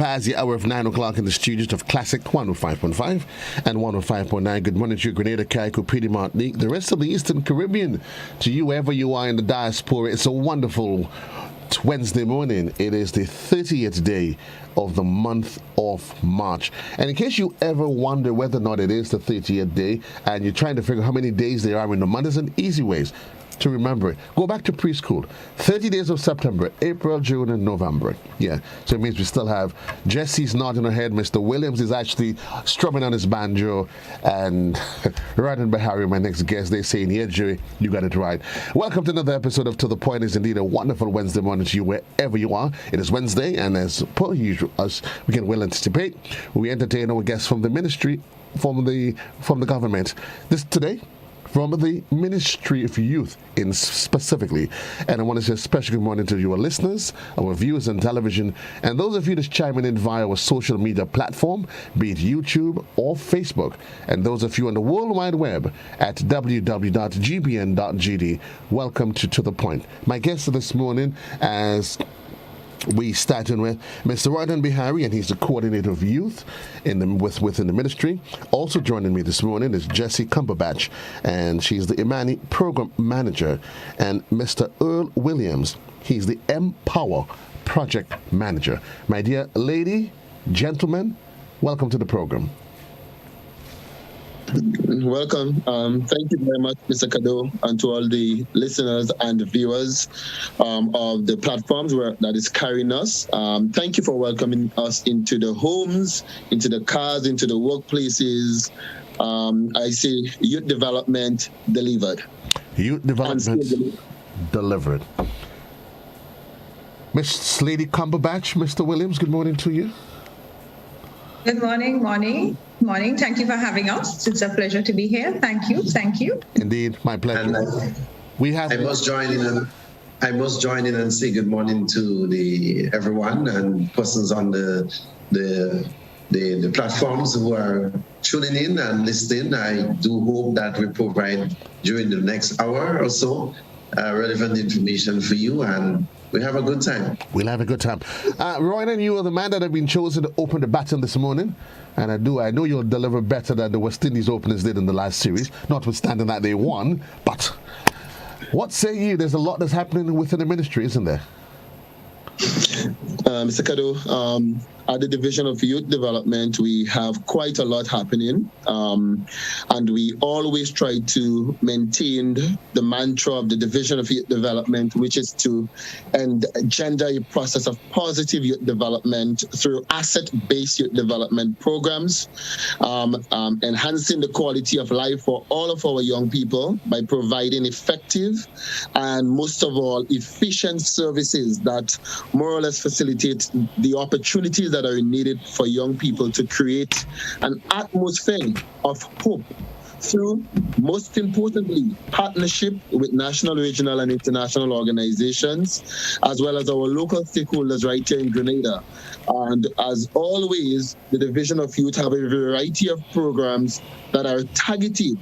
past the hour of 9 o'clock in the studios of Classic 105.5 and 105.9. Good morning to you, Grenada, Cayco, Petite Martinique, the rest of the Eastern Caribbean. To you, wherever you are in the diaspora, it's a wonderful Wednesday morning. It is the 30th day of the month of March. And in case you ever wonder whether or not it is the 30th day and you're trying to figure out how many days there are in the month, there's an easy ways to remember it. Go back to preschool. 30 days of September, April, June, and November. Yeah, so it means we still have Jessie's nodding her head. Mr. Williams is actually strumming on his banjo. And Royden Beharry, my next guest, they're saying, yeah, Jerry, you got it right. Welcome to another episode of To The Point. It's indeed a wonderful Wednesday morning to you wherever you are. It is Wednesday, and as per usual, as we can well anticipate, we entertain our guests from the ministry, from the government. This today, from the Ministry of Youth in specifically. And I want to say a special good morning to your listeners, our viewers on television, and those of you that's chiming in via our social media platform, be it YouTube or Facebook, and those of you on the World Wide Web at www.gbn.gd. Welcome to The Point. My guest this morning, as we starting with Mr. Royden Beharry, and he's the coordinator of youth within the ministry. Also joining me this morning is Jessie Cumberbatch, and she's the Imani program manager, and Mr. Earle Williams, he's the MPower project manager. My dear lady, gentlemen, welcome to the program. Welcome. Thank you very much, Mr. Cadore, and to all the listeners and viewers of the platforms that is carrying us. Thank you for welcoming us into the homes, into the cars, into the workplaces. I say youth development delivered. Youth development delivered. Miss Lady Cumberbatch, Mr. Williams, good morning to you. Good morning. Thank you for having us. It's a pleasure to be here. Thank you. Indeed, my pleasure. And I must join in and say good morning to everyone and persons on the platforms who are tuning in and listening. I do hope that we provide during the next hour or so relevant information for you, and we have a good time. We'll have a good time. Royden, you are the man that have been chosen to open the baton this morning. And I know you'll deliver better than the West Indies openers did in the last series, notwithstanding that they won. But what say you? There's a lot that's happening within the ministry, isn't there? Mr. Cadore, at the Division of Youth Development, we have quite a lot happening, and we always try to maintain the mantra of the Division of Youth Development, which is to engender a process of positive youth development through asset-based youth development programs, enhancing the quality of life for all of our young people by providing effective and, most of all, efficient services that more or less facilitate the opportunities that are needed for young people to create an atmosphere of hope through, most importantly, partnership with national, regional, and international organizations, as well as our local stakeholders right here in Grenada. And as always, the Division of Youth have a variety of programs that are targeted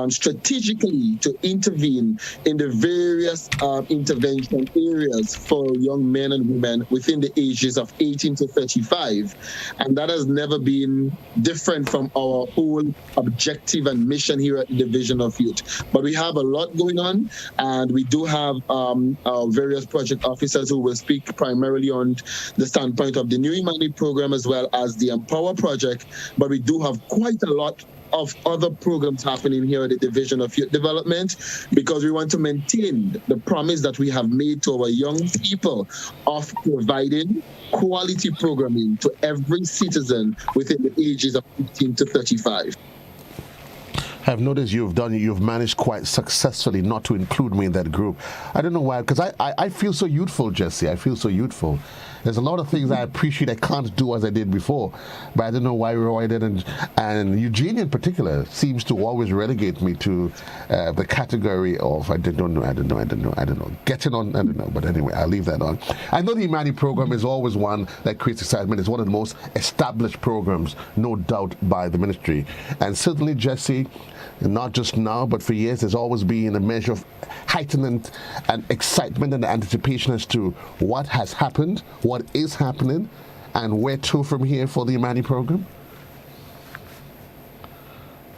strategically to intervene in the various intervention areas for young men and women within the ages of 18 to 35. And that has never been different from our whole objective and mission here at the Division of Youth. But we have a lot going on, and we do have our various project officers who will speak primarily on the standpoint of the new Imani program as well as the MPower project. But we do have quite a lot of other programs happening here at the Division of Youth Development, because we want to maintain the promise that we have made to our young people of providing quality programming to every citizen within the ages of 15 to 35. I've noticed you've managed quite successfully not to include me in that group. I don't know why, because I feel so youthful, Jessie. I feel so youthful. There's a lot of things I appreciate I can't do as I did before, but I don't know why Royden and Eugene in particular seems to always relegate me to the category of I don't know, getting on, I don't know, but anyway, I'll leave that on. I know the Imani program is always one that creates excitement. It's one of the most established programs, no doubt, by the ministry, and certainly Jessie, not just now, but for years, there's always been a measure of heightened and excitement and anticipation as to what has happened, what is happening, and where to from here for the Imani program?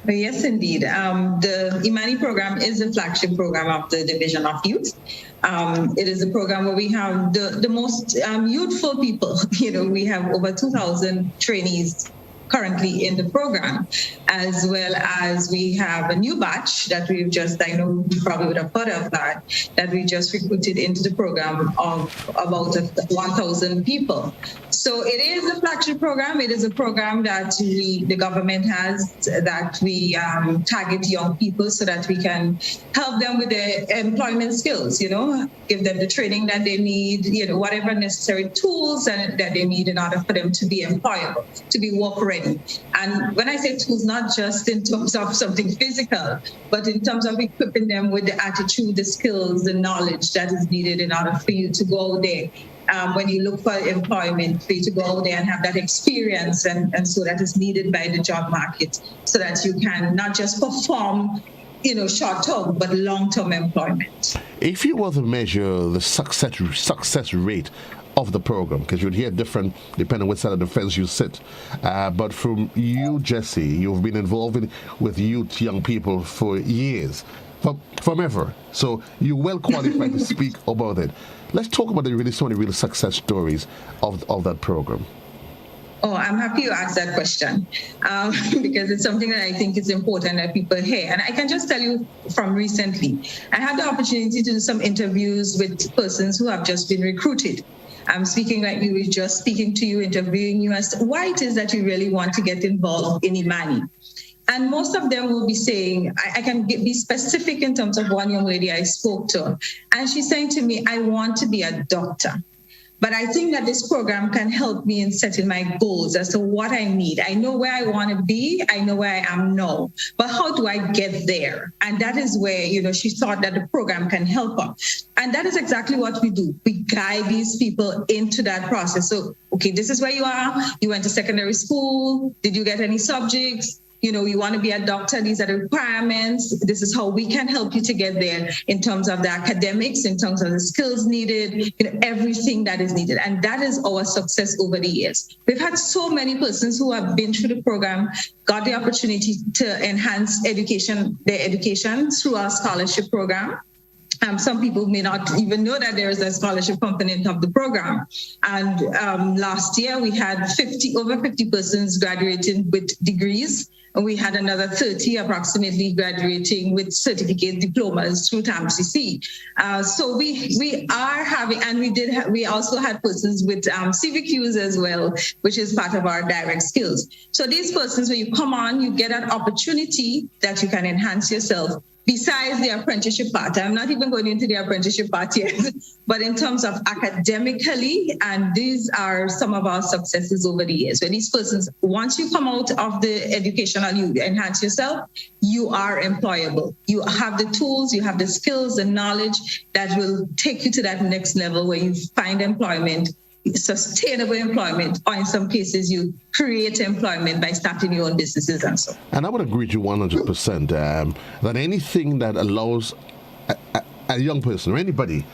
Yes, indeed. The Imani program is the flagship program of the Division of Youth. It is a program where we have the most youthful people. We have over 2,000 trainees currently in the program, as well as we have a new batch that we've just, I know you probably would have heard of that we just recruited into the program of about 1,000 people. So it is a flagship program. It is a program that the government has, that we target young people so that we can help them with their employment skills, give them the training that they need, whatever necessary tools that they need in order for them to be employable, to be work ready. And when I say tools, not just in terms of something physical, but in terms of equipping them with the attitude, the skills, the knowledge that is needed in order for you to go out there. When you look for employment, for you to go out there and have that experience, and so that is needed by the job market, so that you can not just perform, short-term, but long-term employment. If you were to measure the success rate of the program, because you'd hear different depending on which side of the fence you sit, but from you, Jessie, you've been involved with youth, young people for years, from ever, so you're well qualified to speak about it. Let's talk about some of the real success stories of that program. Oh, I'm happy you asked that question, because it's something that I think is important that people hear. And I can just tell you from recently, I had the opportunity to do some interviews with persons who have just been recruited. I'm speaking like we were just speaking to you, interviewing you as to why it is that you really want to get involved in Imani. And most of them will be saying, I can be specific in terms of one young lady I spoke to. And she's saying to me, I want to be a doctor. But I think that this program can help me in setting my goals as to what I need. I know where I want to be. I know where I am now. But how do I get there? And that is where, she thought that the program can help her. And that is exactly what we do. We guide these people into that process. So, okay, this is where you are. You went to secondary school. Did you get any subjects? You want to be a doctor, these are the requirements. This is how we can help you to get there in terms of the academics, in terms of the skills needed, everything that is needed. And that is our success over the years. We've had so many persons who have been through the program, got the opportunity to enhance their education through our scholarship program. Some people may not even know that there is a scholarship component of the program. And last year we had over 50 persons graduating with degrees. And we had another 30 approximately graduating with certificate diplomas through TAMCC. So we are having, and we also had persons with CVQs as well, which is part of our direct skills. So these persons, when you come on, you get an opportunity that you can enhance yourself. Besides the apprenticeship part, I'm not even going into the apprenticeship part yet, but in terms of academically, and these are some of our successes over the years. When these persons, once you come out of the educational, you enhance yourself, you are employable. You have the tools, you have the skills, the knowledge that will take you to that next level where you find employment, sustainable employment, or in some cases you create employment by starting your own businesses and so on. And I would agree with you 100% that anything that allows a young person or anybody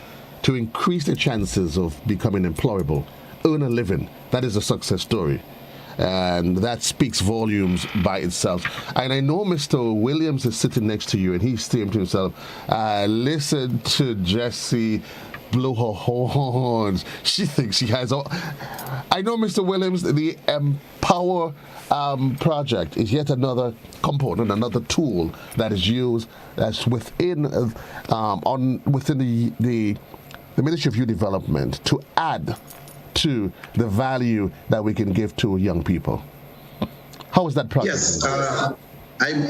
to increase their chances of becoming employable, earn a living, that is a success story. And that speaks volumes by itself. And I know Mr. Williams is sitting next to you and he's saying to himself, listen to Jessie blow her horns. She thinks she has all. I know, Mr. Williams, the MPower project is yet another component, another tool that is used that's within the Ministry of Youth Development to add to the value that we can give to young people. How is that project? Yes,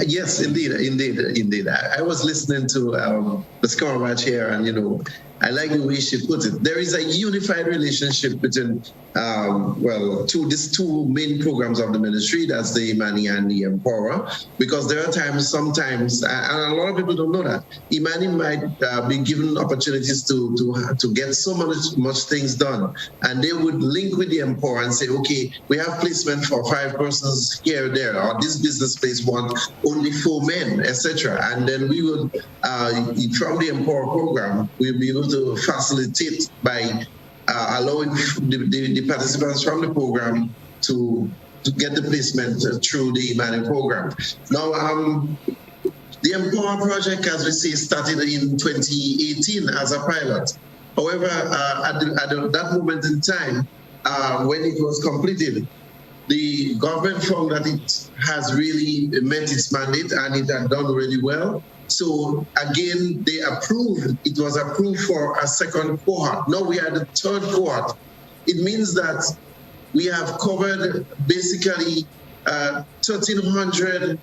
yes, indeed. I was listening to the Cumberbatch here, and I like the way she put it. There is a unified relationship between, these two main programs of the ministry, that's the Imani and the MPower, because there are sometimes, and a lot of people don't know that, Imani might be given opportunities to get so much things done, and they would link with the MPower and say, okay, we have placement for 5 persons here or there, or this business place wants only 4 men, etc. And then we would, from the MPower program, we'll be able to facilitate by allowing the participants from the program to get the placement through the Imani program. Now, the MPower project, as we say, started in 2018 as a pilot. However, at that moment in time, when it was completed, the government found that it has really met its mandate and it had done really well. So again, they approved, it was approved for a second cohort. Now we are the third cohort. It means that we have covered basically 1,300,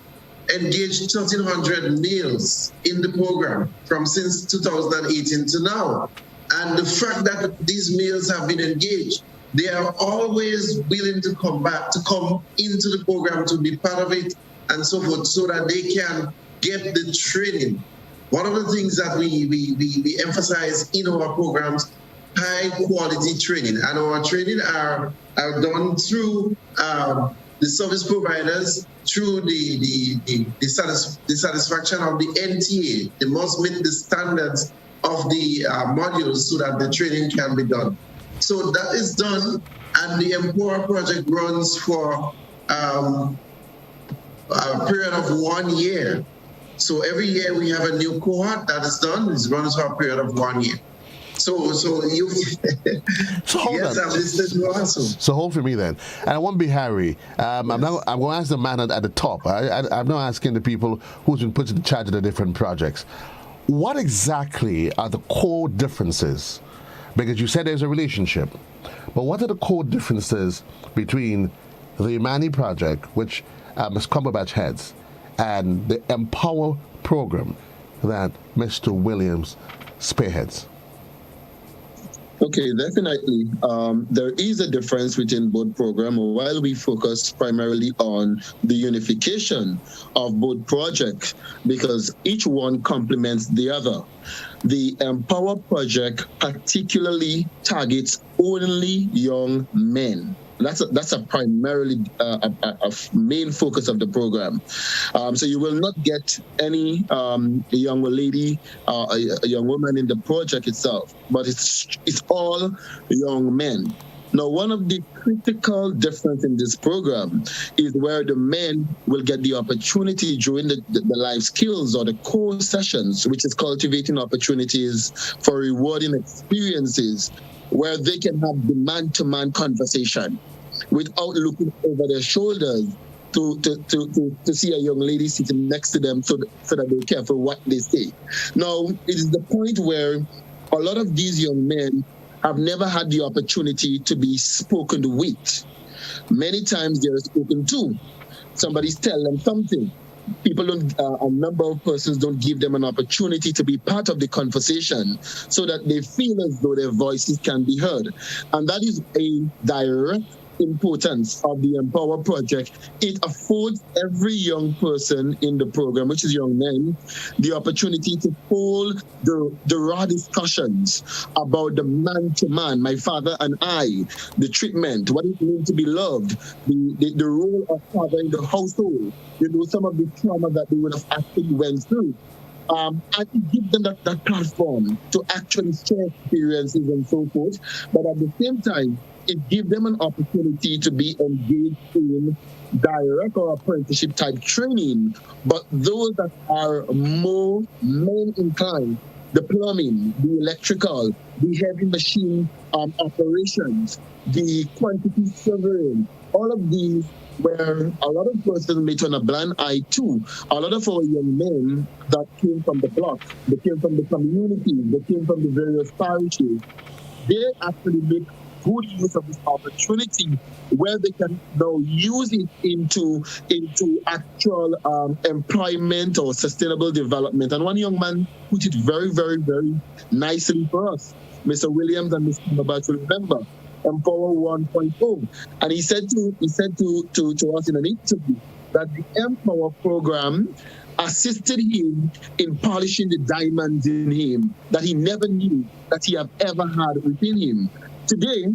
engaged 1,300 males in the program from since 2018 to now. And the fact that these males have been engaged, they are always willing to come back, to come into the program, to be part of it and so forth, so that they can get the training. One of the things that we emphasize in our programs, high quality training, and our training are done through the service providers, through the satisfaction of the NTA. They must meet the standards of the modules so that the training can be done. So that is done, and the MPower project runs for a period of 1 year. So every year we have a new cohort that is done. It runs for a period of 1 year. So you. So hold yes, on. I'm listening to also. So hold for me then. And I want Beharry. I'm going to ask the man at the top. I'm not asking the people who's been put in charge of the different projects. What exactly are the core differences? Because you said there's a relationship, but what are the core differences between the Imani project, which Ms. Cumberbatch heads, and the MPower program that Mr. Williams spearheads? Okay, definitely. There is a difference within both programs. While we focus primarily on the unification of both projects, because each one complements the other. The MPower project particularly targets only young men. That's a primarily a main focus of the program. So you will not get any young lady, a young woman in the project itself, but it's all young men. Now, one of the critical difference in this program is where the men will get the opportunity during the life skills or the core sessions, which is cultivating opportunities for rewarding experiences, where they can have the man-to-man conversation without looking over their shoulders to see a young lady sitting next to them so that they're careful what they say. Now, it is the point where a lot of these young men have never had the opportunity to be spoken with. Many times they're spoken to. Somebody's telling them something. People don't, a number of persons don't give them an opportunity to be part of the conversation so that they feel as though their voices can be heard. And that is a direct importance of the MPower project. It affords every young person in the program, which is young men, the opportunity to hold the raw discussions about the man-to-man, my father and I, the treatment, what it means to be loved, the role of father in the household, some of the trauma that they would have actually went through. And it gives them that platform to actually share experiences and so forth. But at the same time, it gives them an opportunity to be engaged in direct or apprenticeship type training. But those that are more men inclined, the plumbing, the electrical, the heavy machine operations, the quantity surveying, all of these where a lot of persons may turn a blind eye to. A lot of our young men that came from the block, they came from the community, they came from the various parishes, they actually make good use of this opportunity where they can now use it into actual employment or sustainable development. And one young man put it very, very, very nicely for us. Mr. Williams and Mr. Cumberbatch will remember MPower 1.0. And he said to us in an interview that the MPower program assisted him in polishing the diamonds in him that he never knew that he had ever had within him. Today,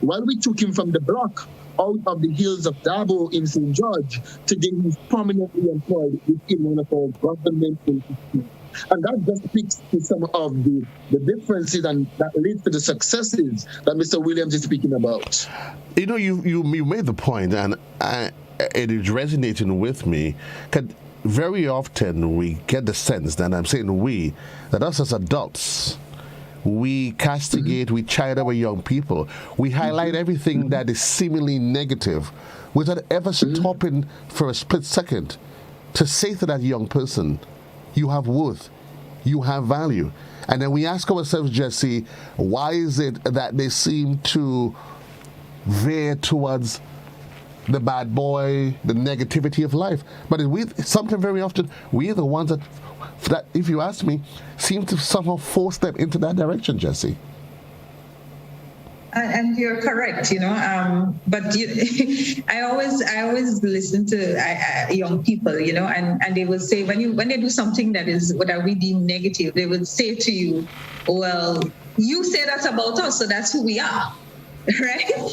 while we took him from the block out of the hills of Dabo in St. George, today he's prominently employed within one of our government institutions. And that just speaks to some of the differences and that leads to the successes that Mr. Williams is speaking about. You know, you made the point, and it is resonating with me. 'Cause very often we get the sense, and I'm saying we, that us as adults, we castigate, we chide our young people. We highlight everything that is seemingly negative without ever stopping for a split second to say to that young person, you have worth, you have value. And then we ask ourselves, Jessie, why is it that they seem to veer towards the bad boy, the negativity of life? But something very often, we are the ones that, if you ask me, seem to somehow force them into that direction, Jessie. And you're correct, but I always listen to young people, and they will say when they do something that is what we deem negative, they would say to you, well, you say that about us, so that's who we are. Right?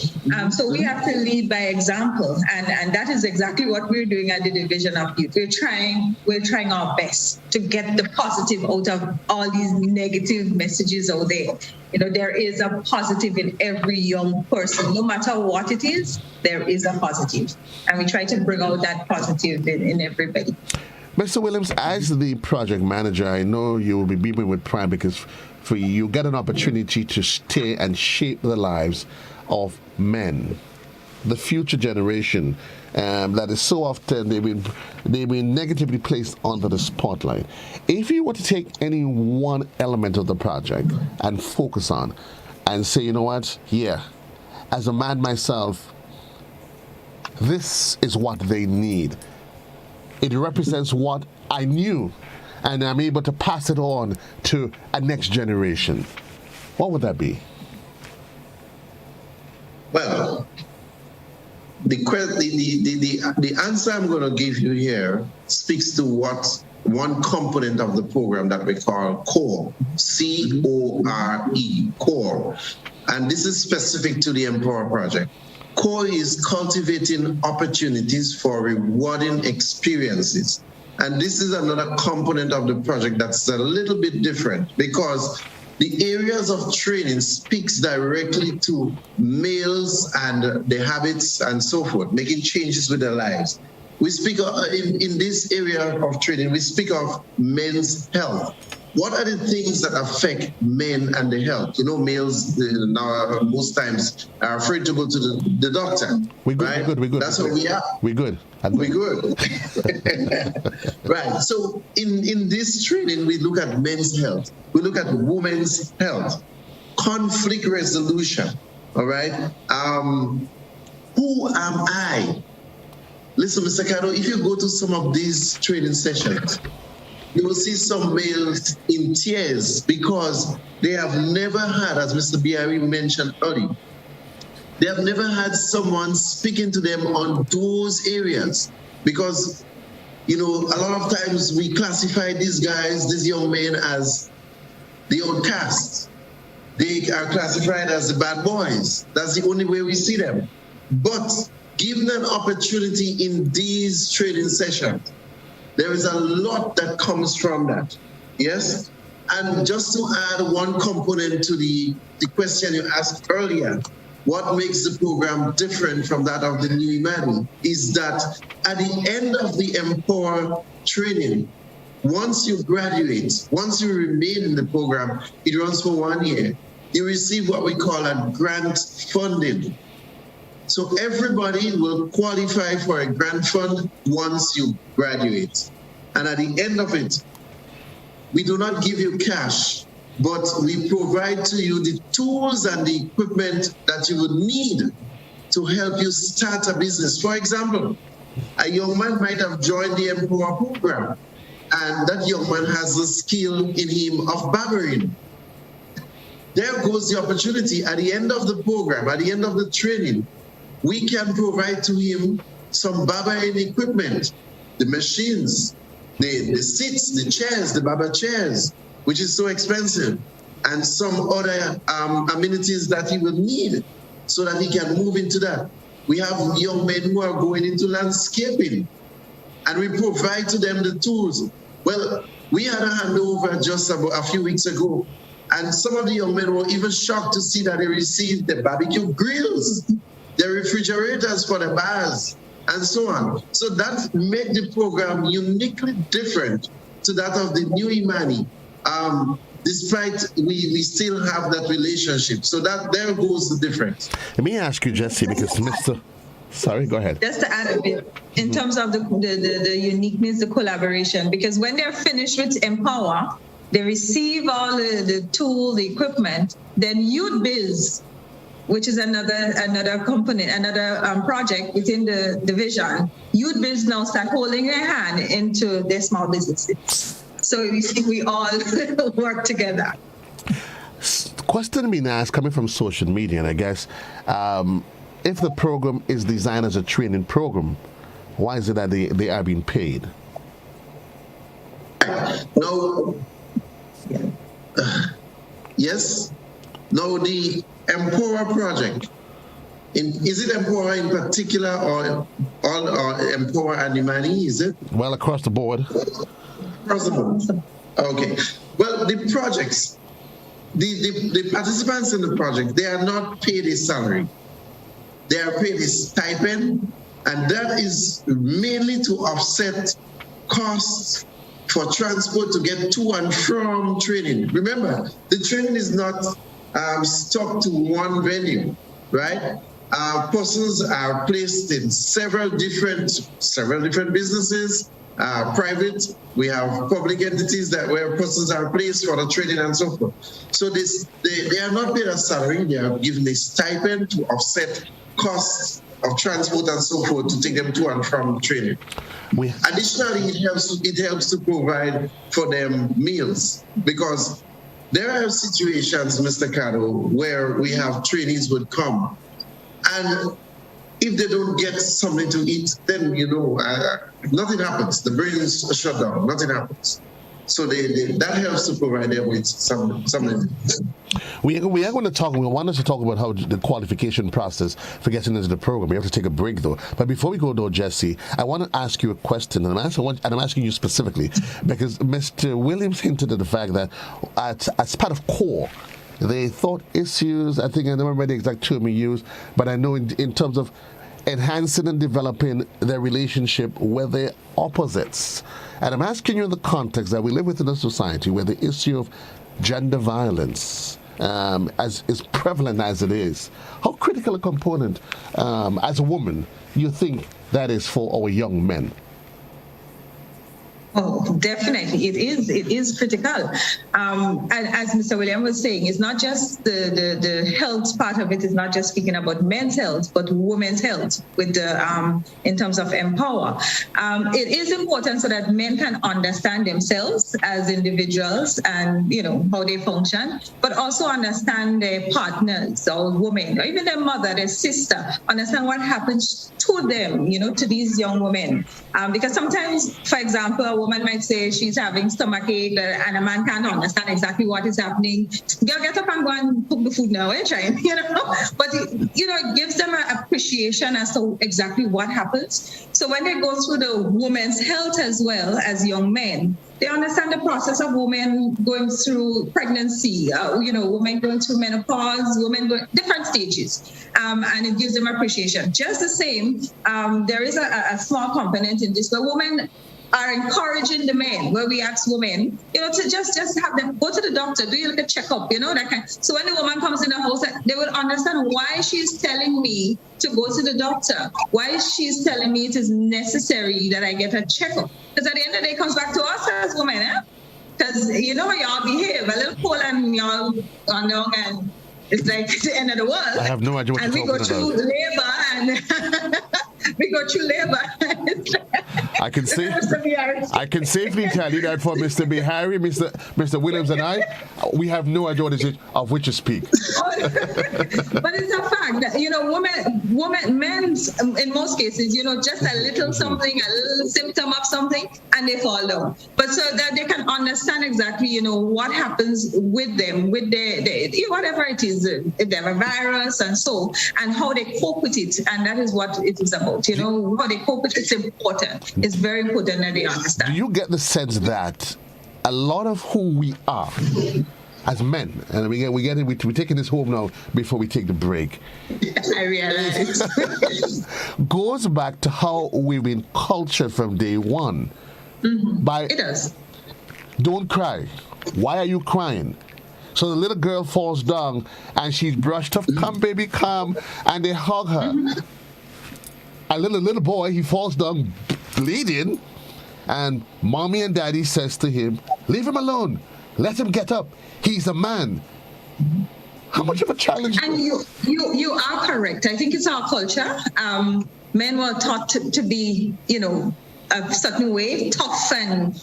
So we have to lead by example. And that is exactly what we're doing at the Division of Youth. We're trying our best to get the positive out of all these negative messages out there. There is a positive in every young person. No matter what it is, there is a positive. And we try to bring out that positive in everybody. Mr. Williams, as the project manager, I know you will be beaming with pride because for you get an opportunity to stay and shape the lives of men, the future generation that is so often they've been negatively placed under the spotlight. If you were to take any one element of the project and focus on and say, you know what, as a man myself, this is what they need. It represents what I knew, and I'm able to pass it on to a next generation. What would that be? Well, the answer I'm going to give you here speaks to what one component of the program that we call CORE, C-O-R-E, CORE. And this is specific to the MPower project. CORE is cultivating opportunities for rewarding experiences. And this is another component of the project that's a little bit different because the areas of training speaks directly to males and their habits and so forth, making changes with their lives. We speak in this area of training, we speak of men's health. What are the things that affect men and their health? Males now most times are afraid to go to the doctor. We're good, right? we're good. That's what we are. We're good. We're good. Right. So in this training, we look at men's health. We look at women's health, conflict resolution. All right. Who am I? Listen, Mr. Cadore, if you go to some of these training sessions, you will see some males in tears because they have never had, as Mr. Beharry mentioned earlier, they have never had someone speaking to them on those areas because, a lot of times we classify these young men as the outcasts. They are classified as the bad boys. That's the only way we see them. But given an opportunity in these training sessions, there is a lot that comes from that, yes? And just to add one component to the question you asked earlier, what makes the program different from that of the new Imani is that at the end of the MPower training, once you graduate, once you remain in the program, it runs for 1 year, you receive what we call a grant funding. So everybody will qualify for a grant fund once you graduate. And at the end of it, we do not give you cash, but we provide to you the tools and the equipment that you would need to help you start a business. For example, a young man might have joined the MPower program, and that young man has the skill in him of barbering. There goes the opportunity. At the end of the program, at the end of the training, we can provide to him some barbering equipment, the machines, the seats, the chairs, the barber chairs, which is so expensive, and some other amenities that he will need so that he can move into that. We have young men who are going into landscaping, and we provide to them the tools. Well, We had a handover just about a few weeks ago, and some of the young men were even shocked to see that they received the barbecue grills, the refrigerators for the bars, and so on. So that made the program uniquely different to that of the new Imani. Despite we still have that relationship. So that there goes the difference. Let me ask you, Jessie, because Mr. Sorry, go ahead. Just to add a bit, in terms of the uniqueness, the collaboration, because when they're finished with MPower, they receive all the tool, the equipment, then Youth Biz, which is another component, another project within the division, Youth Biz now start holding their hand into their small businesses. So you see, we all work together. Question being asked coming from social media, and I guess if the program is designed as a training program, why is it that they are being paid? No. Yes. No, the MPower project. Is it MPower in particular or all MPower and Imani? Is it? Well, across the board. Okay. Well, the projects, the participants in the project, they are not paid a salary. They are paid a stipend, and that is mainly to offset costs for transport to get to and from training. Remember, the training is not stuck to one venue, right? Persons are placed in several different businesses. Private, we have public entities where persons are placed for the training and so forth. So they are not paid a salary, they are given a stipend to offset costs of transport and so forth to take them to and from training. Additionally, it helps to provide for them meals, because there are situations, Mr. Cadore, where we have trainees would come, and if they don't get something to eat, then, nothing happens. The brain is shut down. Nothing happens. So that helps to provide them with something. We are going to talk. We want us to talk about how the qualification process for getting into the program. We have to take a break, though. But before we go, though, Jessie, I want to ask you a question, and I'm asking you specifically because Mr. Williams hinted at the fact that as part of CORE, they thought issues, I think I don't remember the exact term he used, but I know in terms of enhancing and developing their relationship with their opposites. And I'm asking you in the context that we live within a society where the issue of gender violence, as is prevalent as it is, how critical a component as a woman you think that is for our young men? Oh, definitely. It is critical. And as Mr. William was saying, it's not just the health part of it is not just speaking about men's health, but women's health with the in terms of MPower. It is important so that men can understand themselves as individuals and, how they function, but also understand their partners or women, or even their mother, their sister, understand what happens to them, to these young women. Because sometimes, for example, a woman might say she's having stomachache and a man can't understand exactly what is happening. Girl, get up and go and cook the food now, trying, But, it gives them an appreciation as to exactly what happens. So when they go through the women's health as well as young men, they understand the process of women going through pregnancy, women going through menopause, women going different stages, and it gives them appreciation. Just the same, there is a small component in this where women are encouraging the men, where we ask women, to just have them go to the doctor, do your little checkup, that kind. So when the woman comes in the house, they will understand why she's telling me to go to the doctor, why she's telling me it is necessary that I get a checkup. Because at the end of the day, it comes back to us as women, Because y'all behave a little cool and y'all gone down and it's like the end of the world. I have no idea what you're talking about. And we go through labor and I can safely tell you that for Mr. Beharry, Mr. Williams and I, we have no idea of which you speak. But it's a fact that, men, in most cases, just a little something, a little symptom of something, and they fall down. But so that they can understand exactly, what happens with them, with their whatever it is, if they have a virus and how they cope with it. And that is what it is about. How they cope with it's important. It's very important that they understand. Do you get the sense that a lot of who we are as men, and we're taking this home now before we take the break. I realize. Goes back to how we've been cultured from day one. It does. Don't cry. Why are you crying? So the little girl falls down and she's brushed off. Come, baby, come. And they hug her. A little boy, he falls down bleeding. And mommy and daddy says to him, leave him alone. Let him get up. He's a man. How much of a challenge? And you are correct. I think it's our culture. Men were taught to be, a certain way, tough and,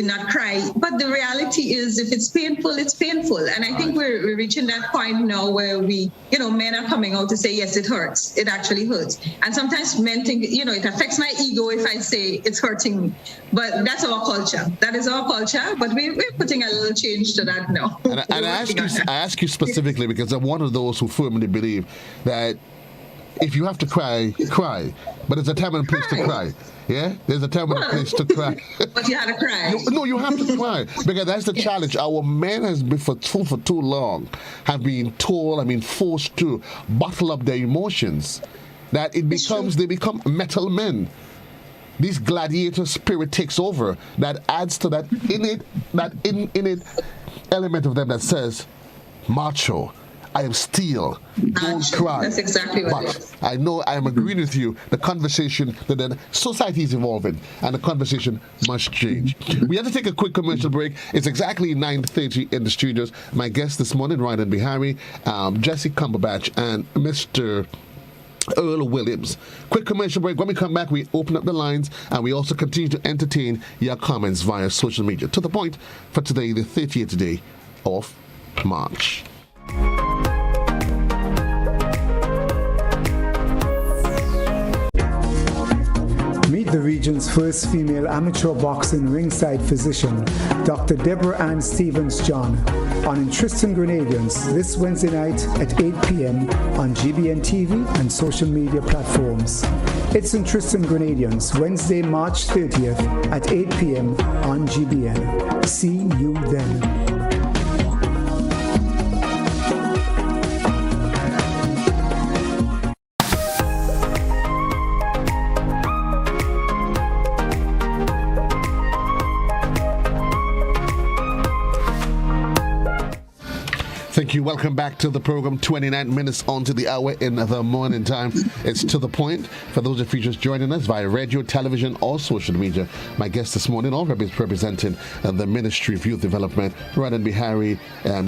not cry. But the reality is, if it's painful, it's painful. And I think we're reaching that point now where men are coming out to say, yes, it hurts. It actually hurts. And sometimes men think, it affects my ego if I say it's hurting me. But that's our culture. That is our culture. But we're putting a little change to that now. And I ask you specifically because I'm one of those who firmly believe that if you have to cry, cry. But there's a time and a place to cry. Yeah? There's a time and a place to cry. But you had to cry. No, you have to cry. Because that's the challenge. Our men has been for too long have been forced to bottle up their emotions. That they become metal men. This gladiator spirit takes over. That adds to that innate element of them that says, macho. I am steel. Don't cry. That's exactly what it is. I know I am agreeing with you. The conversation, the society is evolving, and the conversation must change. We have to take a quick commercial break. It's exactly 9:30 in the studios. My guest this morning, Royden Beharry, Jessie Cumberbatch, and Mr. Earle Williams. Quick commercial break. When we come back, we open up the lines, and we also continue to entertain your comments via social media. To the point for today, the 30th day of March. Meet the region's first female amateur boxing ringside physician, Dr. Deborah Ann Stevens-John, on In Tristan Grenadians this Wednesday night at 8 p.m. on GBN TV and social media platforms. It's In Tristan Grenadians, Wednesday, March 30th at 8 p.m. on GBN. See you then. Thank you. Welcome back to the program. 29 minutes onto the hour in the morning time. It's To the Point. For those of you just joining us via radio, television, or social media, my guest this morning, all representing the Ministry of Youth Development, Royden Beharry,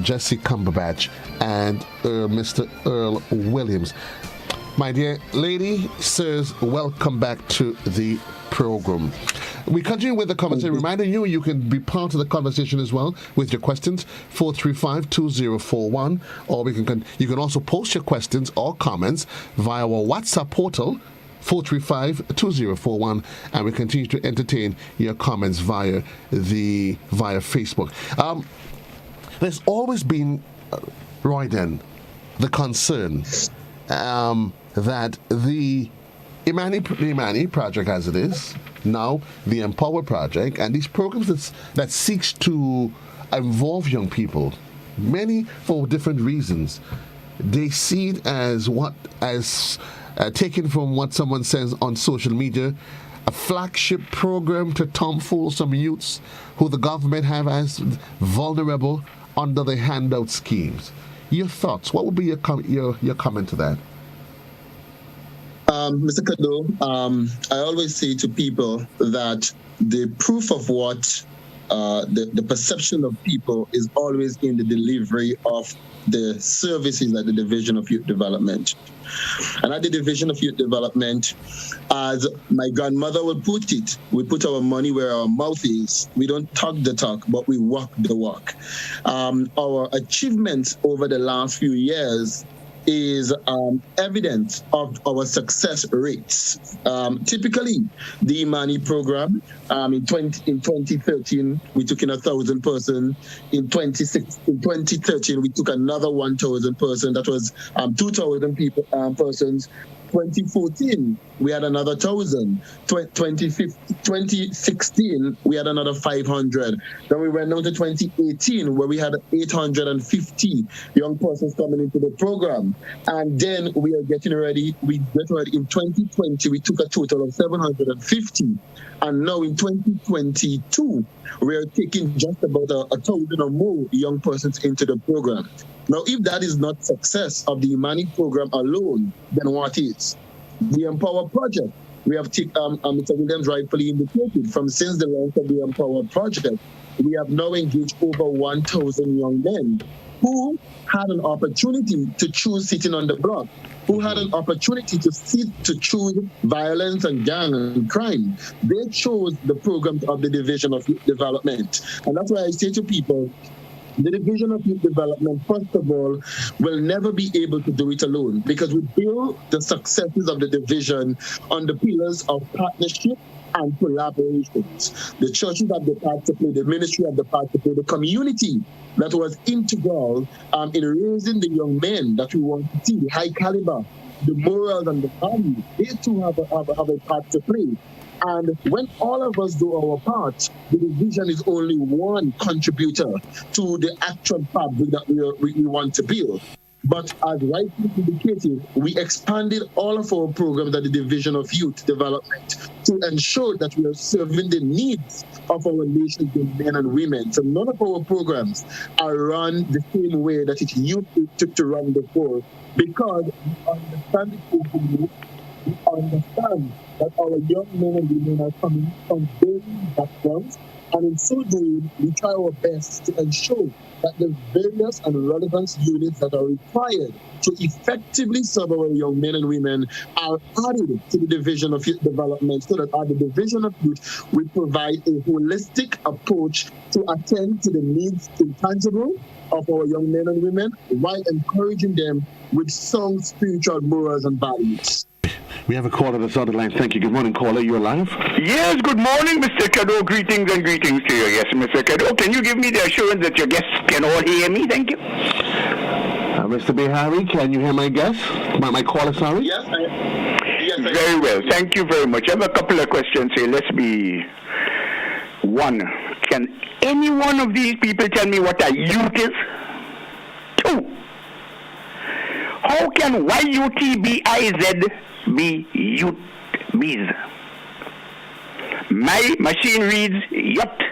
Jessie Cumberbatch, and Mr. Earle Williams. My dear lady, sirs, welcome back to the program. We continue with the conversation. Reminding you can be part of the conversation as well with your questions, 435-2041, or you can also post your questions or comments via our WhatsApp portal, 435-2041, and we continue to entertain your comments via Facebook. There's always been, Royden, the concern that the Imani project, as it is now, the MPower project, and these programs that seeks to involve young people, many for different reasons, they see it as taken from what someone says on social media, a flagship program to tomfool some youths who the government have as vulnerable under the handout schemes. Your thoughts? What would be your comment to that? Mr. Cadore, I always say to people that the proof of what the perception of people is always in the delivery of the services at the Division of Youth Development. And at the Division of Youth Development, as my grandmother would put it, we put our money where our mouth is. We don't talk the talk, but we walk the walk. Our achievements over the last few years is evidence of our success rates. Typically, the Imani program, in 2013, we took in 1,000 persons. In 2013, we took another 1,000 persons. That was 2,000 persons 2014, we had another 1,000. 2016, we had another 500. Then we went down to 2018, where we had 850 young persons coming into the program. And then we are getting ready. In 2020, we took a total of 750. And now in 2022, we are taking just about 1,000 or more young persons into the program. Now, if that is not success of the Imani program alone, then what is? The MPower project, we have Mr. Williams rightfully indicated, since the launch of the MPower project, we have now engaged over 1,000 young men who had an opportunity to choose sitting on the block, who had an opportunity to choose violence and gang and crime. They chose the programs of the Division of Youth Development. And that's why I say to people, the Division of Youth Development, first of all, will never be able to do it alone, because we build the successes of the division on the pillars of partnership and collaborations. The churches have the part to play, the ministry have the part to play, the community that was integral in raising the young men that we want to see, the high caliber, the morals and the values. They too have a part to play. And when all of us do our part, the division is only one contributor to the actual fabric that we want to build. But as rightly indicated, we expanded all of our programs at the Division of Youth Development to ensure that we are serving the needs of our nation's men and women. So none of our programs are run the same way that it used to run before, because we understand the people. We understand that our young men and women are coming from varying backgrounds, and in so doing, we try our best to ensure that the various and relevant units that are required to effectively serve our young men and women are added to the Division of Youth Development, so that at the Division of Youth, we provide a holistic approach to attend to the needs intangible of our young men and women, while encouraging them with sound spiritual morals and values. We have a caller that's on the line. Thank you. Good morning, caller. You're live. Yes, good morning, Mr. Cadore. Greetings and greetings to you. Yes, Mr. Cadore. Can you give me the assurance that your guests can all hear me? Thank you. Mr. Beharry, can you hear my guest? My caller, sorry? Yes, Very well. Thank you very much. I have a couple of questions here. Let's be one. Can any one of these people tell me what a youth is? Two. How can YUTBIZ be youth bees? My machine reads yacht,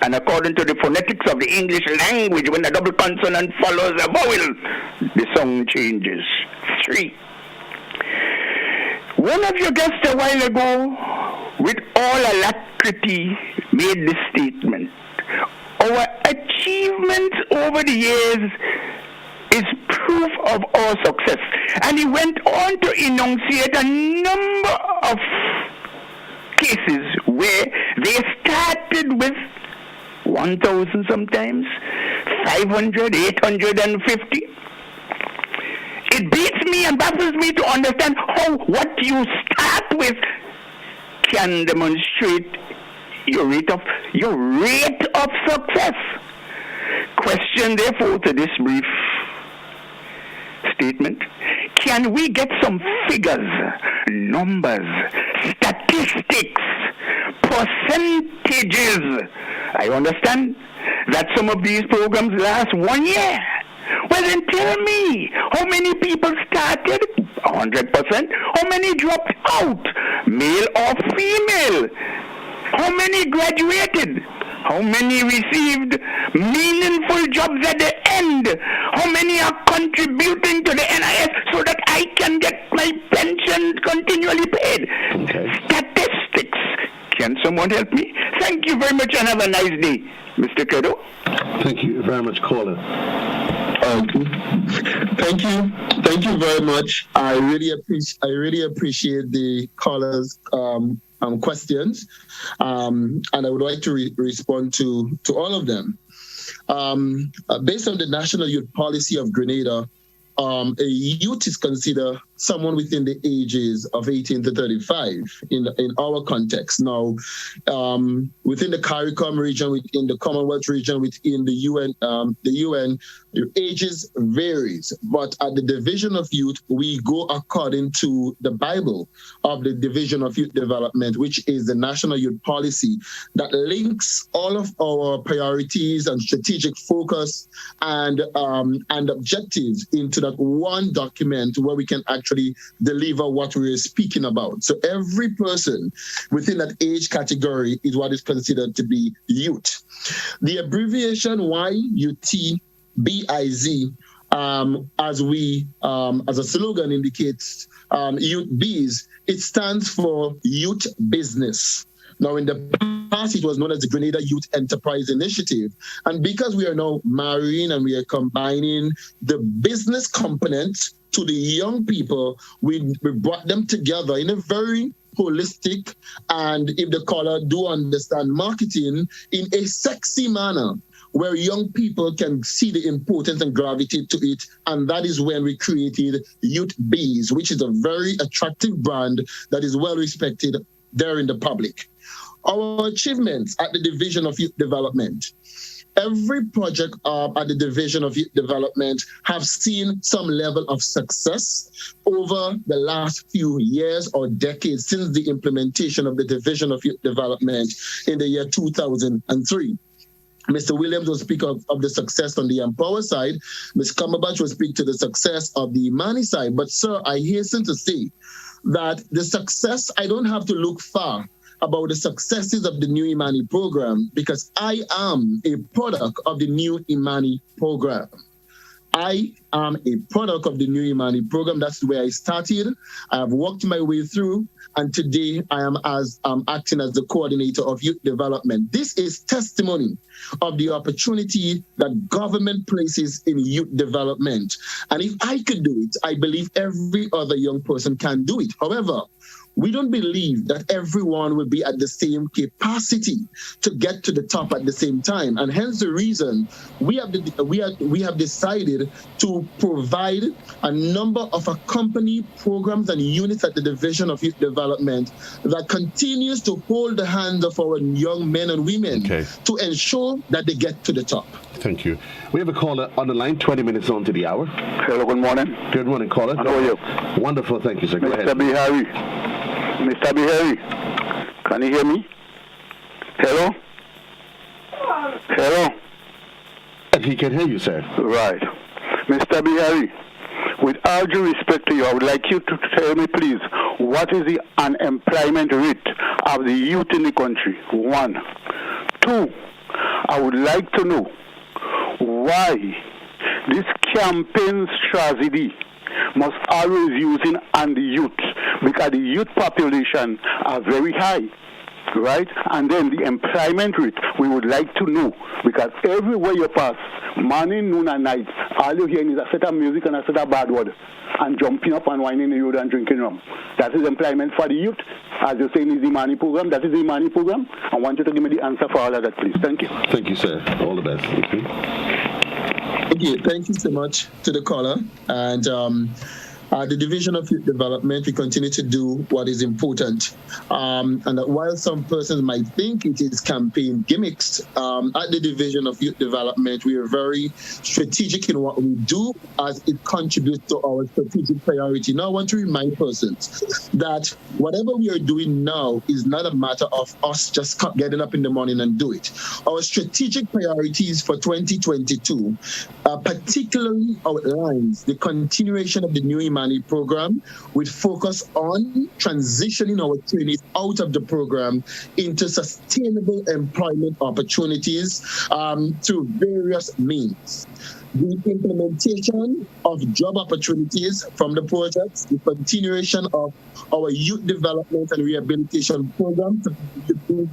and according to the phonetics of the English language, when a double consonant follows a vowel, the sound changes. 3. One of your guests a while ago, with all alacrity, made this statement: our achievements over the years is proof of our success. And he went on to enunciate a number of cases where they started with 1,000 sometimes, 500, 850. It beats me and baffles me to understand how what you start with can demonstrate your rate of success. Question, therefore, to this brief statement: can we get some figures, numbers, statistics, percentages? I understand that some of these programs last 1 year. Well, then tell me, how many people started? 100%. How many dropped out? Male or female? How many graduated? How many received meaningful jobs at the end? How many are contributing to the NIS so that I can get my pension continually paid? Okay. Statistics. Can someone help me? Thank you very much and have a nice day, Mr. Cadore. Thank you very much, caller. Thank you very much. I really appreciate the callers' questions, and I would like to respond to all of them. Based on the National Youth Policy of Grenada, a youth is considered someone within the ages of 18 to 35 in our context. Now, within the CARICOM region, within the Commonwealth region, within the UN, the ages varies. But at the Division of Youth, we go according to the Bible of the Division of Youth Development, which is the National Youth Policy that links all of our priorities and strategic focus and objectives into that one document where we can actually deliver what we're speaking about. So every person within that age category is what is considered to be youth. The abbreviation YUTBIZ, as a slogan indicates, Youth Biz, it stands for Youth Business. Now, in the past, it was known as the Grenada Youth Enterprise Initiative. And because we are now marrying and we are combining the business component to the young people, we brought them together in a very holistic, and if the caller do understand marketing, in a sexy manner, where young people can see the importance and gravitate to it. And that is when we created Youth Bees, which is a very attractive brand that is well respected there in the public. Our achievements at the Division of Youth Development. Every project at the Division of Youth Development have seen some level of success over the last few years or decades since the implementation of the Division of Youth Development in the year 2003. Mr. Williams will speak of the success on the MPower side. Ms. Cumberbatch will speak to the success of the Imani side. But, sir, I hasten to say that the success, I don't have to look far about the successes of the new Imani program because I am a product of the new Imani program. I am a product of the new Imani program. That's where I started. I have worked my way through, and today I am acting as the coordinator of youth development. This is testimony of the opportunity that government places in youth development. And if I could do it, I believe every other young person can do it. However, we don't believe that everyone will be at the same capacity to get to the top at the same time. And hence the reason we have decided to provide a number of accompanying programs and units at the Division of Youth Development that continues to hold the hands of our young men and women to ensure that they get to the top. Thank you. We have a caller on the line, 20 minutes on to the hour. Hello, good morning. Good morning, caller. How are you? Wonderful, thank you, sir. Go ahead. Mr. Beharry, can you hear me? Hello? Hello? He can hear you, sir. Right. Mr. Beharry, with all due respect to you, I would like you to tell me, please, what is the unemployment rate of the youth in the country? 1. 2, I would like to know why this campaign strategy must always using on the youth, because the youth population are very high, right? And then the employment rate, we would like to know, because everywhere you pass, morning, noon, and night, all you hear is a set of music and a set of bad word, and jumping up and whining the road and drinking rum. That is employment for the youth. As you're saying, is the Imani program. That is the Imani program. I want you to give me the answer for all of that, please. Thank you. Thank you, sir. All the best. Thank you. Okay, thank you so much to the caller. And the Division of Youth Development, we continue to do what is important. And while some persons might think it is campaign gimmicks, at the Division of Youth Development, we are very strategic in what we do as it contributes to our strategic priority. Now, I want to remind persons that whatever we are doing now is not a matter of us just getting up in the morning and do it. Our strategic priorities for 2022 particularly outlines the continuation of the new Imani program with focus on transitioning our trainees out of the program into sustainable employment opportunities through various means. The implementation of job opportunities from the projects, the continuation of our youth development and rehabilitation programs, the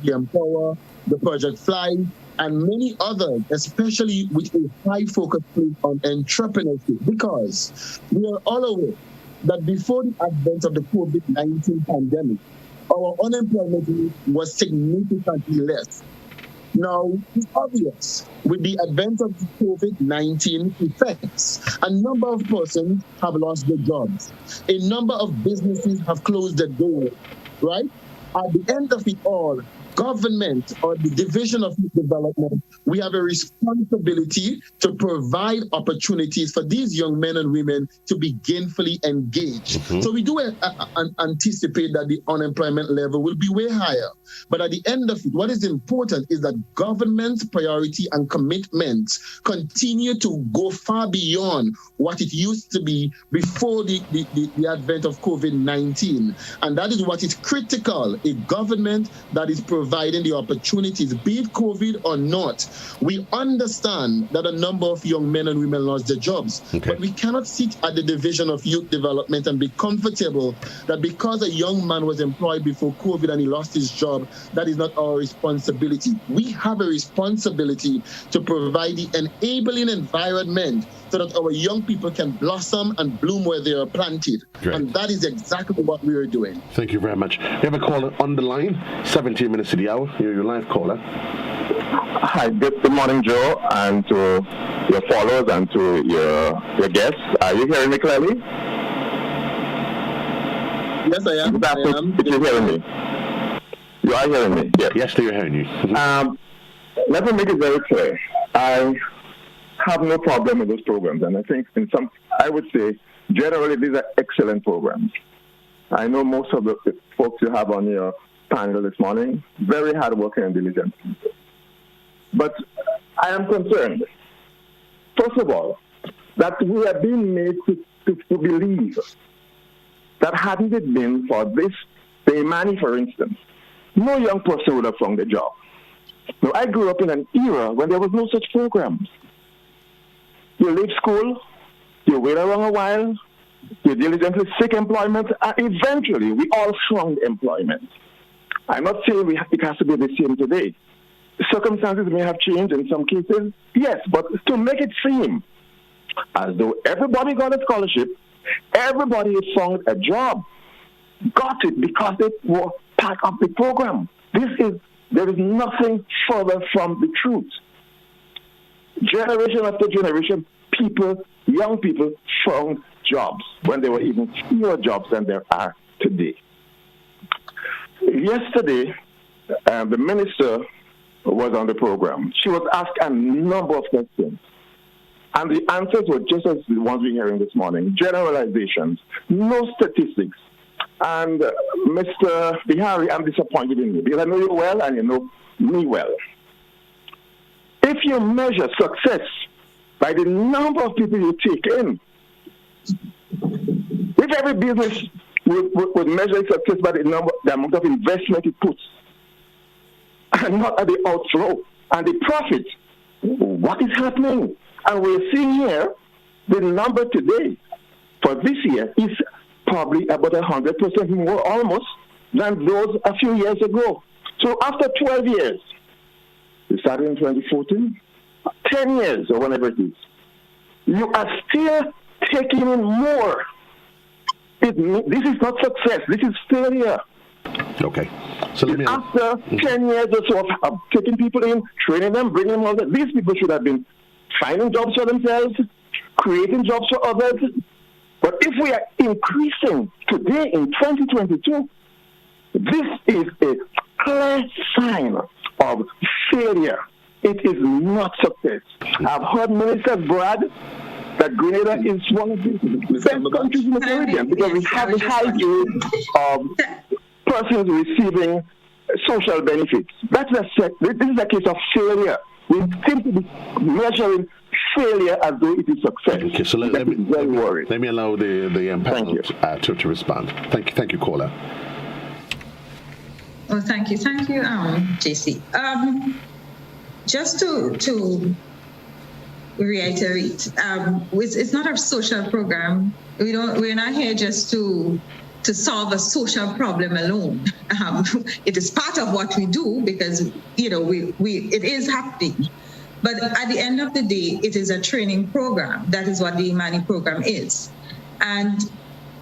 MPower, the Project Fly, and many others, especially with a high focus on entrepreneurship, because we are all aware that before the advent of the COVID-19 pandemic, our unemployment rate was significantly less. Now, it's obvious, with the advent of the COVID-19 effects, a number of persons have lost their jobs. A number of businesses have closed their doors, right? At the end of it all, government or the Division of Youth Development, we have a responsibility to provide opportunities for these young men and women to be gainfully engaged. So we do anticipate that the unemployment level will be way higher. But at the end of it, what is important is that government's priority and commitments continue to go far beyond what it used to be before the advent of COVID-19. And that is what is critical, a government that is providing the opportunities, be it COVID or not. We understand that a number of young men and women lost their jobs, but we cannot sit at the Division of Youth Development and be comfortable that because a young man was employed before COVID and he lost his job, that is not our responsibility. We have a responsibility to provide the enabling environment so that our young people can blossom and bloom where they are planted. Great. And that is exactly what we are doing. Thank you very much. We have a caller on the line, 17 minutes to the hour. You're your live caller. Hi, good morning, Joe, and to your followers and to your guests. Are you hearing me clearly? Yes, I am. If you're hearing me. You are hearing me? Yes, they are hearing you. Let me make it very clear. I have no problem with those programs, and I think I would say, generally, these are excellent programs. I know most of the folks you have on your panel this morning, very hardworking and diligent people. But I am concerned, first of all, that we are being made to believe that hadn't it been for this, the Imani, for instance, no young person would have found a job. Now, I grew up in an era when there was no such programs. You leave school, you wait around a while, you diligently seek employment, and eventually we all found employment. I'm not saying it has to be the same today. Circumstances may have changed in some cases, yes, but to make it seem as though everybody got a scholarship, everybody found a job, got it because they were part of the program. There is nothing further from the truth. Generation after generation, young people found jobs when there were even fewer jobs than there are today. Yesterday, the minister was on the program. She was asked a number of questions, and the answers were just as the ones we're hearing this morning, generalizations, no statistics. And Mr. Beharry, I'm disappointed in you because I know you well and you know me well. If you measure success by the number of people you take in, if every business would measure success by the amount of investment it puts, and not at the outflow and the profit, what is happening? And we're seeing here the number today for this year is probably about 100% more almost than those a few years ago. So after 12 years, we started in 2014, 10 years or whatever it is, you are still taking in more. This is not success, this is failure. Okay. So let me after 10 years or so of taking people in, training them, bringing them all that, these people should have been finding jobs for themselves, creating jobs for others. But if we are increasing today in 2022, this is a clear sign of failure. It is not success. I've heard ministers brag that Grenada is one of the best countries in the Caribbean because we have a high rate of persons receiving social benefits. This is a case of failure. We seem to be measuring failure as though it is success. Okay, so let me allow the panel to respond. Thank you, caller. Oh, thank you, Jessie. Just to reiterate, it's not a social program. We're not here just to solve a social problem alone. It is part of what we do because it is happening. But at the end of the day, it is a training program. That is what the Imani program is. And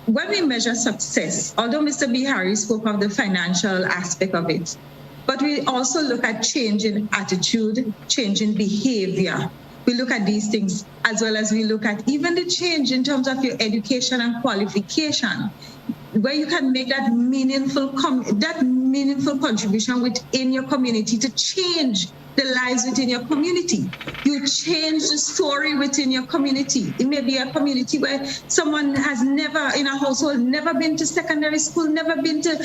when we measure success, although Mr. Beharry spoke of the financial aspect of it, But we also look at change in attitude, change in behavior. We look at these things as well as we look at even the change in terms of your education and qualification, where you can make that meaningful contribution within your community to change the lives within your community. You change the story within your community. It may be a community where someone has never, in a household, never been to secondary school, never been to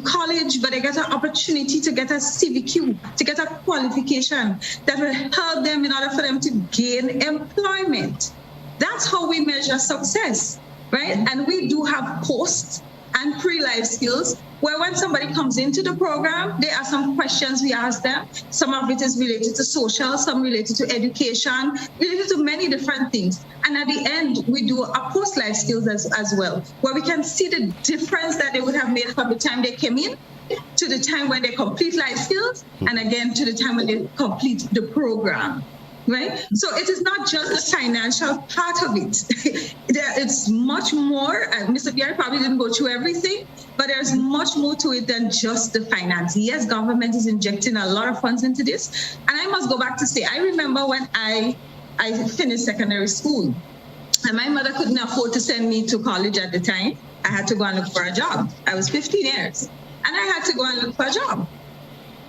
college, but they get an opportunity to get a CVQ, to get a qualification that will help them in order for them to gain employment. That's how we measure success, right? And we do have post and pre-life skills, where when somebody comes into the program, there are some questions we ask them. Some of it is related to social, some related to education, related to many different things. And at the end, we do a post-life skills as well, where we can see the difference that they would have made from the time they came in to the time when they complete life skills, and again, to the time when they complete the program. Right? So it is not just the financial part of it. It's much more, and Mr. Beharry probably didn't go through everything, but there's much more to it than just the finance. Yes, government is injecting a lot of funds into this. And I must go back to say, I remember when I finished secondary school, and my mother couldn't afford to send me to college at the time. I had to go and look for a job. I was 15 years, and I had to go and look for a job.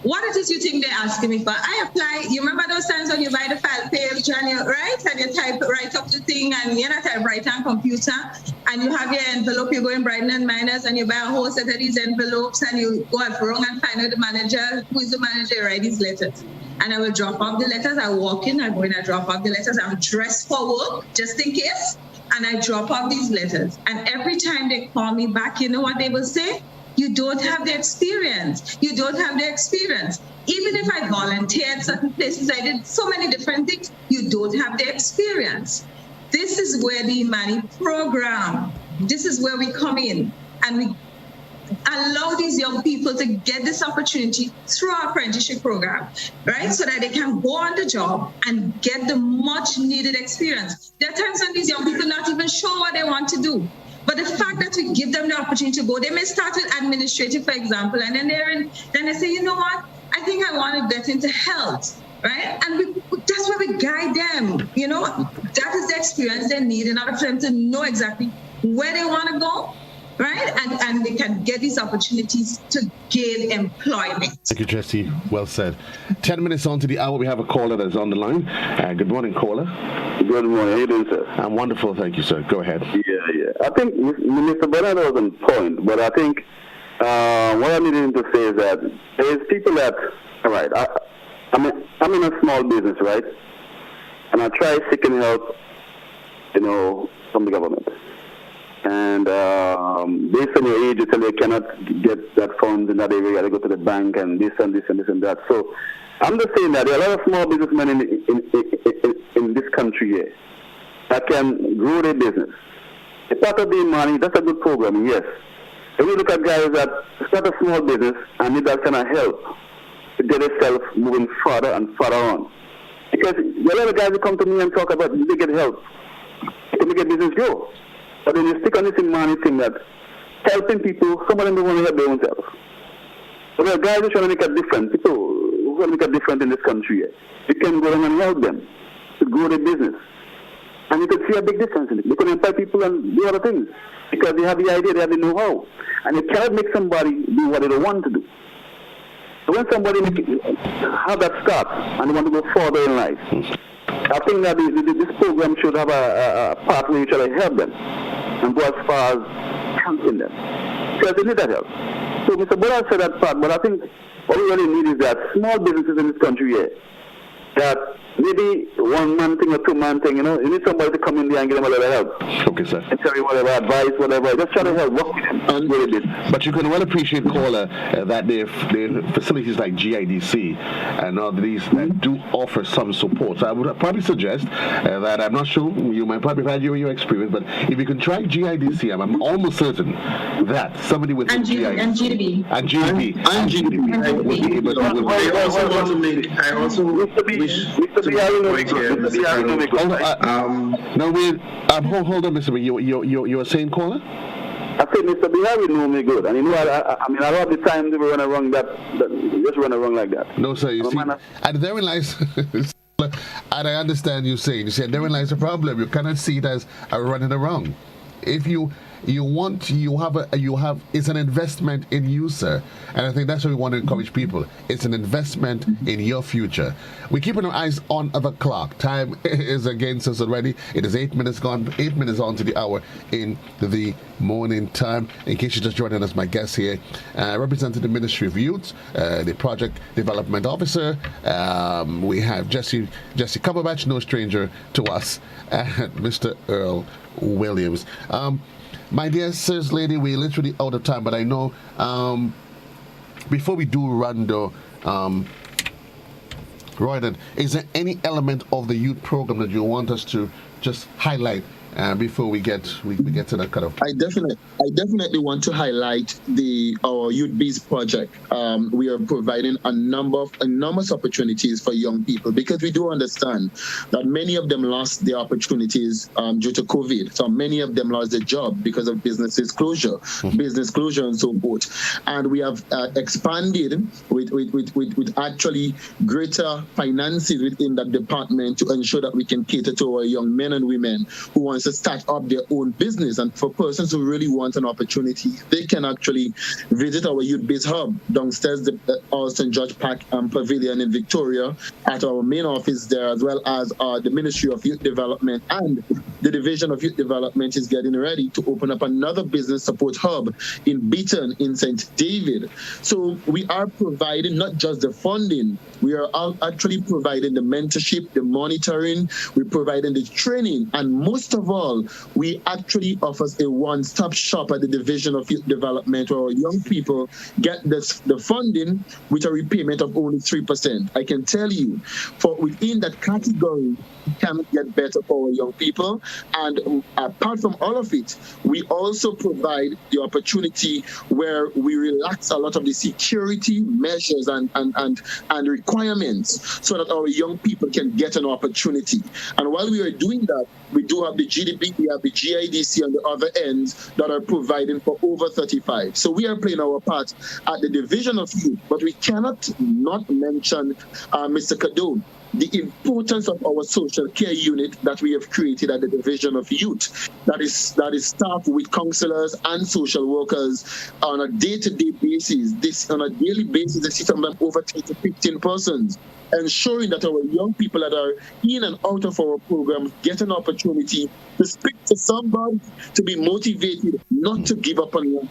What it is you think they're asking me for? I apply. You remember those times when you buy the file page and you write and you write up the thing, and you're not typewriter and computer, and you have your envelope, you go in Brighton and Miners and you buy a whole set of these envelopes, and you go at wrong and find out the manager. Who is the manager? Write these letters. And I will drop off the letters. I walk in, I go in, I drop off the letters. I'm dressed for work just in case. And I drop off these letters. And every time they call me back, you know what they will say? You don't have the experience. You don't have the experience. Even if I volunteered certain places, I did so many different things, you don't have the experience. This is where the Imani program, this is where we come in and we allow these young people to get this opportunity through our apprenticeship program, right? So that they can go on the job and get the much needed experience. There are times when these young people are not even sure what they want to do. But the fact that we give them the opportunity to go, they may start with administrative, for example, and then they say, you know what, I think I want to get into health, right? And that's where we guide them. You know, that is the experience they need in order for them to know exactly where they want to go, right? And they can get these opportunities to gain employment. Thank you, Jessie. Well said. 10 minutes on to the hour, we have a caller that's on the line. Good morning, caller. Good morning. How you doing, sir? I'm wonderful, thank you, sir. Go ahead. Yeah. I think Mr. Bernard was on point, but I think what I needed to say is that there's people that, all right, I'm in a small business, right? And I try seeking help, from the government. And based on your age, you tell you cannot get that funds in that area, you got to go to the bank and this and this and this and that. So I'm just saying that there are a lot of small businessmen in this country here that can grow their business. A part of the Imani, that's a good program, yes. When you look at guys that start a small business and need that kind of help to get themselves moving further and further on. Because there are a lot of guys who come to me and talk about they get help to make a business grow. But when you stick on this Imani thing that helping people, some of them don't want to help their own self. But there are guys who are trying to make a difference, people who want to make a difference in this country here. You can go and help them to grow their business. And you can see a big difference in it. You can employ people and do other things because they have the idea, they have the know-how. And you cannot make somebody do what they don't want to do. So when somebody have that start and they want to go further in life, I think that this program should have a part where you try to help them and go as far as helping them. Because they need that help. So Mr. Bola said that part, but I think what we really need is that small businesses in this country here, that maybe one man thing or two man thing, you need somebody to come in there and give them a little help. Okay, sir. And tell you whatever advice, whatever. Just try to help, work with them. But you can well appreciate, caller, that there are facilities like GIDC and all these that do offer some support. So I would probably suggest that, I'm not sure, you might probably have your experience, but if you can try GIDC, I'm almost certain that somebody with GIDC and GDB. And GDB would be able to. I also want to make, No, hold on, Mr. B. You're a same caller? I said, Mr. Beharry know me good, and you know, I mean, a lot of the times we run around just run around like that. No, sir. You see, and therein lies. And I understand you saying. You said therein lies the problem. You cannot see it as a running around. If you have it's an investment in you, sir, and I think that's what we want to encourage people. It's an investment in your future. We're keeping our eyes on the clock. Time is against us already. It is 8 minutes gone, 8 minutes on to the hour in the morning time. In case you're just joining us, my guest here, representing the Ministry of Youth, the Project Development Officer. We have Jessie Cumberbatch, no stranger to us, and Mr. Earle Williams. My dear sirs, lady, we're literally out of time, but I know before we do run though, Royden, is there any element of the youth program that you want us to just highlight before we get to that kind of? I definitely want to highlight our Youth Bees project. We are providing enormous opportunities for young people, because we do understand that many of them lost their opportunities due to COVID. So many of them lost their job because of business closure and so forth. And we have expanded with actually greater finances within that department to ensure that we can cater to our young men and women who want to start up their own business. And for persons who really want an opportunity, they can actually visit our Youth Base Hub downstairs, the St. George Park Pavilion in Victoria, at our main office there, as well as the Ministry of Youth Development and the Division of Youth Development is getting ready to open up another business support hub in Beaton in St. David. So we are providing not just the funding, we are actually providing the mentorship, the monitoring, we're providing the training, and most of all, we actually offer a one-stop shop at the Division of Youth Development, where our young people get the funding with a repayment of only 3%. I can tell you, for within that category, we cannot get better for our young people. And apart from all of it, we also provide the opportunity where we relax a lot of the security measures and requirements so that our young people can get an opportunity. And while we are doing that, we do have the GDP, we have the GIDC on the other ends that are providing for over 35. So we are playing our part at the Division of Youth, but we cannot not mention Mr. Cadore, the importance of our social care unit that we have created at the Division of Youth, that is staffed with counselors and social workers on a day-to-day basis. On a daily basis, they sit on them over 10 to 15 persons, ensuring that our young people that are in and out of our program get an opportunity to speak to somebody, to be motivated, not to give up on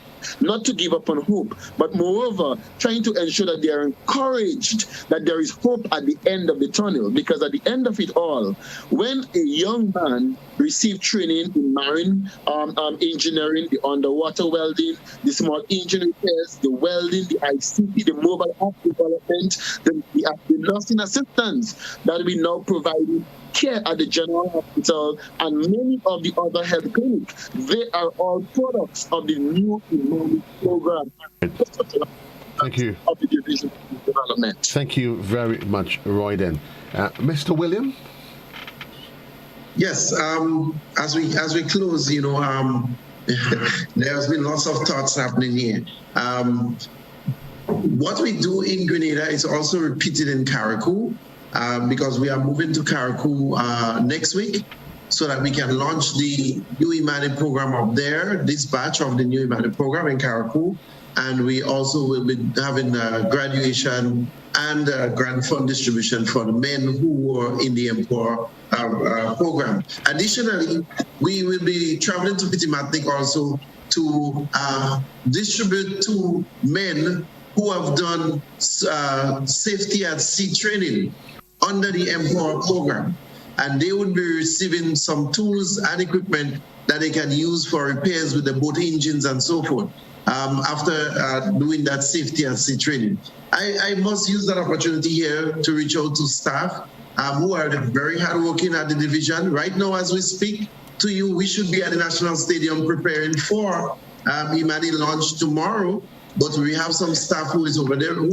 hope, but moreover, trying to ensure that they are encouraged that there is hope at the end of the tunnel. Because at the end of it all, when a young man receives training in marine engineering, the underwater welding, the small engine repairs, the welding, the ICT, the mobile app development, the nursing assistance that we now provide care at the General Hospital and many of the other health clinics, they are all products of the new Imani program. Thank you. Of the Division of Development. Thank you very much, Royden. Mr. William? Yes, as we close, there has been lots of thoughts happening here. What we do in Grenada is also repeated in Carriacou, because we are moving to Carriacou next week, so that we can launch the new Imani program up there, this batch of the new Imani program in Carriacou. And we also will be having graduation and grant fund distribution for the men who were in the MPower program. Additionally, we will be traveling to Pitimatnik also to distribute to men who have done safety at sea training under the MPower program. And they would be receiving some tools and equipment that they can use for repairs with the boat engines and so forth. After doing that safety at sea training. I must use that opportunity here to reach out to staff who are very hardworking at the division. Right now, as we speak to you, we should be at the National Stadium preparing for Imani launch tomorrow, but we have some staff who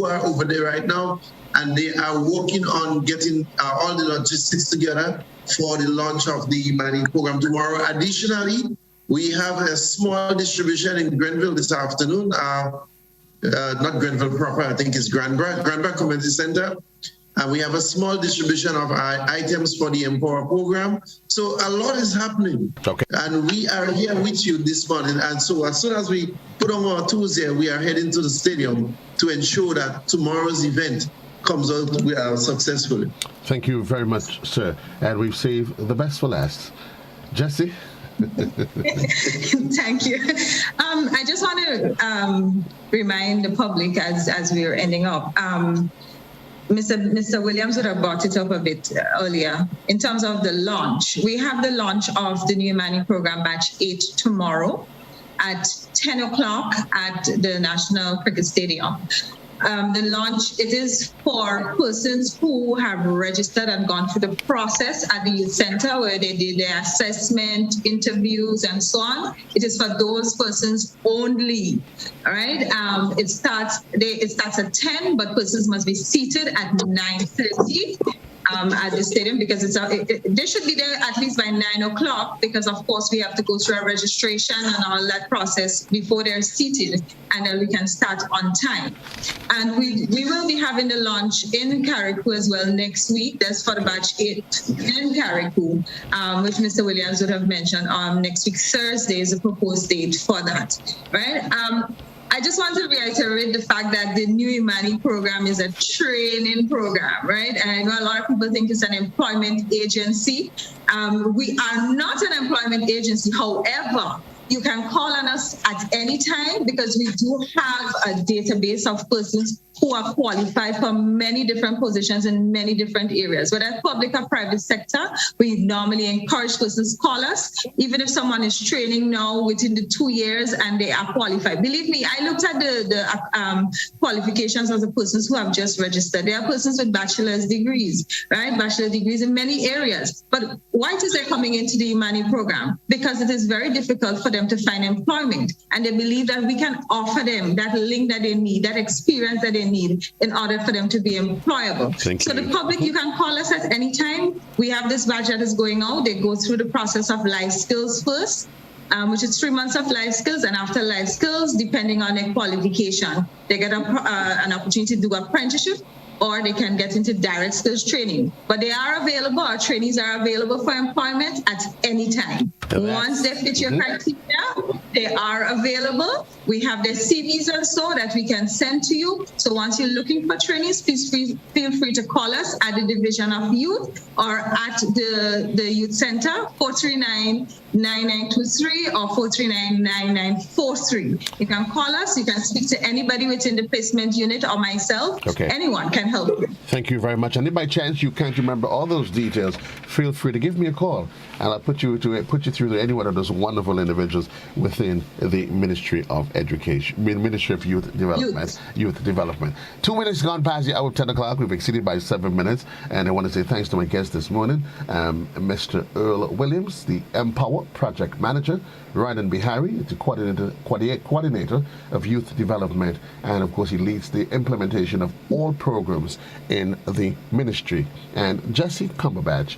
are over there right now, and they are working on getting all the logistics together for the launch of the Imani program tomorrow. Additionally, We have a small distribution in Grenville this afternoon. Not Grenville proper, I think it's Granbrook Community Center. And we have a small distribution of items for the MPower program. So a lot is happening. Okay. And we are here with you this morning. And so as soon as we put on our tools here, we are heading to the stadium to ensure that tomorrow's event comes out successfully. Thank you very much, sir. And we've saved the best for last. Jessie? Thank you. I just want to remind the public as we are ending up. Mr. Williams would have brought it up a bit earlier. In terms of the launch, we have the launch of the new Imani program batch 8 tomorrow at 10 o'clock at the National Cricket Stadium. The launch, it is for persons who have registered and gone through the process at the youth center where they did their assessment, interviews, and so on. It is for those persons only. All right. It starts at 10, but persons must be seated at 9:30. At the stadium because they should be there at least by 9 o'clock because of course we have to go through our registration and all that process before they're seated, and then we can start on time. And we will be having the launch in Carriacou as well next week. That's for the batch 8 in Carriacou, which Mr. Williams would have mentioned. Next week Thursday is a proposed date for that, right? I just want to reiterate the fact that the new Imani program is a training program, right? And I know a lot of people think it's an employment agency. We are not an employment agency. However, you can call on us at any time because we do have a database of persons who are qualified for many different positions in many different areas. Whether public or private sector, we normally encourage persons to call us, even if someone is training now within the 2 years and they are qualified. Believe me, I looked at the qualifications of the persons who have just registered. There are persons with bachelor's degrees, right? Bachelor degrees in many areas. But why is they coming into the Imani program? Because it is very difficult for them to find employment. And they believe that we can offer them that link that they need, that experience that they need in order for them to be employable. So the public, you can call us at any time. We have this batch that is going out. They go through the process of life skills first, which is 3 months of life skills. And after life skills, depending on their qualification, they get an opportunity to do apprenticeship, or they can get into direct skills training. But they are available, our trainees are available for employment at any time. Once they fit your criteria, they are available. We have their CVs and so that we can send to you. So once you're looking for trainees, please feel free to call us at the Division of Youth or at the Youth Center, 439-9923 or 439-9943. You can call us, you can speak to anybody within the placement unit or myself. Okay. Anyone can help you. Thank you very much. And if by chance you can't remember all those details, feel free to give me a call and I'll put you through to any one of those wonderful individuals within the Ministry of Education, Ministry of Youth Development. 2 minutes gone past the hour of 10 o'clock. We've exceeded by 7 minutes. And I want to say thanks to my guest this morning, Mr. Earle Williams, the MPower Project Manager, Royden Beharry, the coordinator of youth development, and of course he leads the implementation of all programs in the ministry. And Jessie Cumberbatch,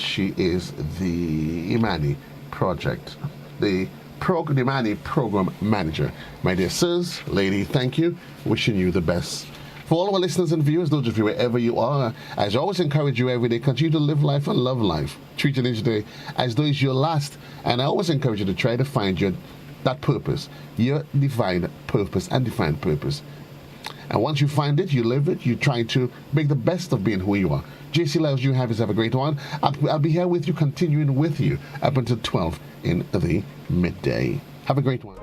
she is the Imani project, the Imani program manager. My dear sirs, lady, thank you. Wishing you the best. For all our listeners and viewers, those of you wherever you are, as I always encourage you every day, continue to live life and love life. Treat each day as though it's your last. And I always encourage you to try to find that purpose, your divine purpose and defined purpose. And once you find it, you live it, you try to make the best of being who you are. JC loves you. Have a great one. I'll be here with you, continuing with you up until 12 in the midday. Have a great one.